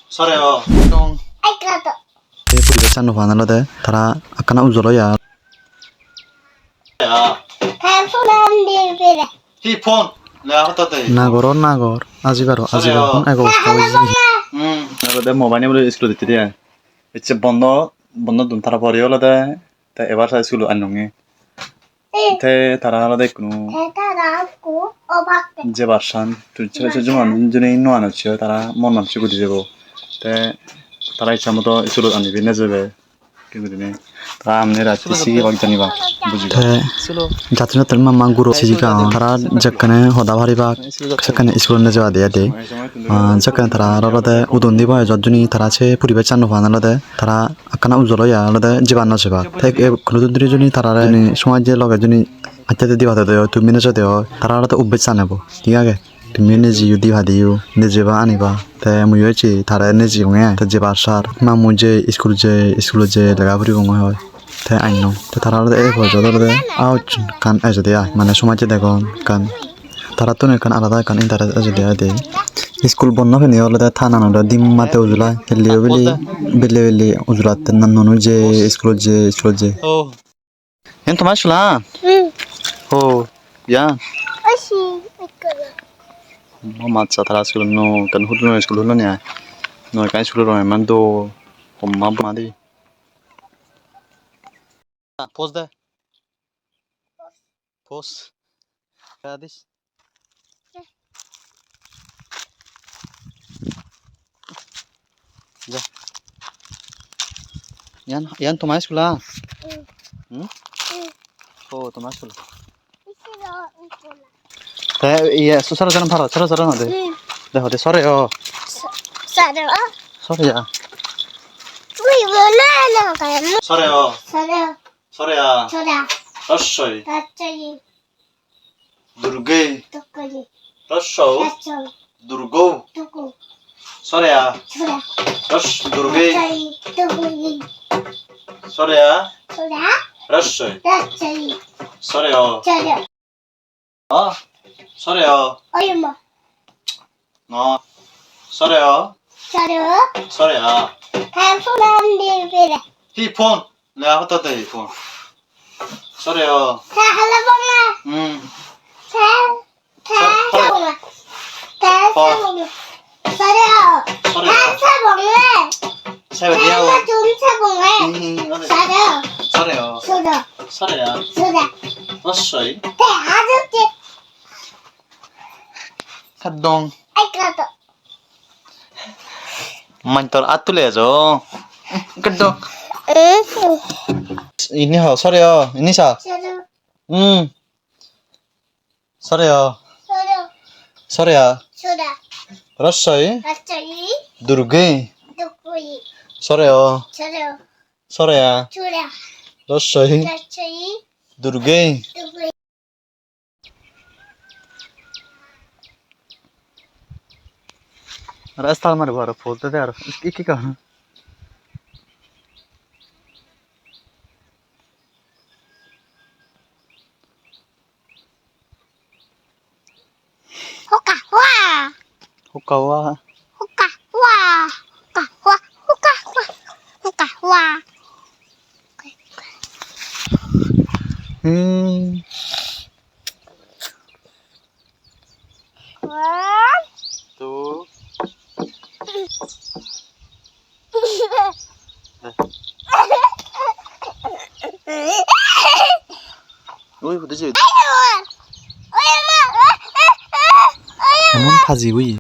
서래요. 똥. 아이가도. 뿌리가 짠 화나라데 달아 아까나 우절어야. 야, 배부른 비비래. 히폰. 내가 갖다 대. 나거로 아지가로 서래요. 아이고 나도 내 모바일에 우리 스쿨 됐지. 이제 번호 돈 타라 버려라데. 때 에바사 스쿨 안녕해. 때 타라라데 있구나. 배가 나왔고 어박대. 이제 바산 좀 안전에 있는 안 없죠. 타라 몸만 치고 뒤지고. 때 타라 이참부터 스쿨 안 되네 저게. 그거네. 다음 내라 시기 방전이 봐. 부지가. 대 자투나 들만 망구로 지지가 달아 작가네 허다바리바 작가네 스쿨에 저와 돼야돼. 작가네 달아라데 우돈디 봐야 저준이 달아체 뿌리가 짠 화나라데 달아 아까나 우절어야 라데 집안 나서봐. 대 그러던들이 준이 달아라니 송아제 러가준이 아때데 디바데요 두 미너저 되어 달아라데 우베잖아보. 이가게 Community you divadiu nejeba aniba te muyechi thara energy nge te jeba sar ma muje school je laga buri ngo hoy te aino te thara de e bojo de out kan ajadia mane somaje degon kan thara tune kan alada kan interest ajadia de school bonna pheni olada thana no dim mate ujula beli ujulat nan nonu je school je 어. 얜 토마스라. 응. 어. 야. 아시 이거야. 맞자 달아 스쿨 노 kan hudu school lo nya. No kai school ro man do homma madi. Pause there. Pause. Kadis. Ja. Yan Thomas Kula. Oh, Thomas Kula. 싫어 이거야. 네, 예, 수사로 저는 팔아. 저러 네. 응. 네, 어디 서래요. 사려. 서래야. 우리 원래는 가요. 서래요. 사려. 서래야. 저라. 러쉬. 갑자기 누르게. tokko지. 러쉬. 갑자기 누르고. 두고. 서래야. 저라. 러쉬. 누르게. 갑자기 두고지. 서래야. 저라. 러쉬. 갑자기 서래요. 저려. 어? 서래요. 얼마. 어. 서래요. 저려. 서래야. 배부른 비비래. 히폰. 내가 갖다 대 히폰. 서래요. 자 할아버지. 사봉아. 사봉아. 서려. 서래요. 사봉아. 세월이야. 좀 사봉아. 서려. 서래요. 서려. 서래야. 서려. 러쉬. 대 아저씨. 사동. 아이가도. 만tor atul해줘. 그래도 응. 이니하 서래요. 이니사. 서려. 서래요. 서려. 서래야. 서려. 러쉬. 갑자기 누르게. 두고지. 서래요. 서려. 서래야. 저려. 러쉬. 갑자기 누르게. 두고지. रास्ता हमारे बारे बोलते थे यार इसकी कहानी 호까 와. हुक्का हुआ 호까 와. 호까 와. 호까 와. 호까 와. 와. तो 오이 그러지 얼마. Emon phaji wi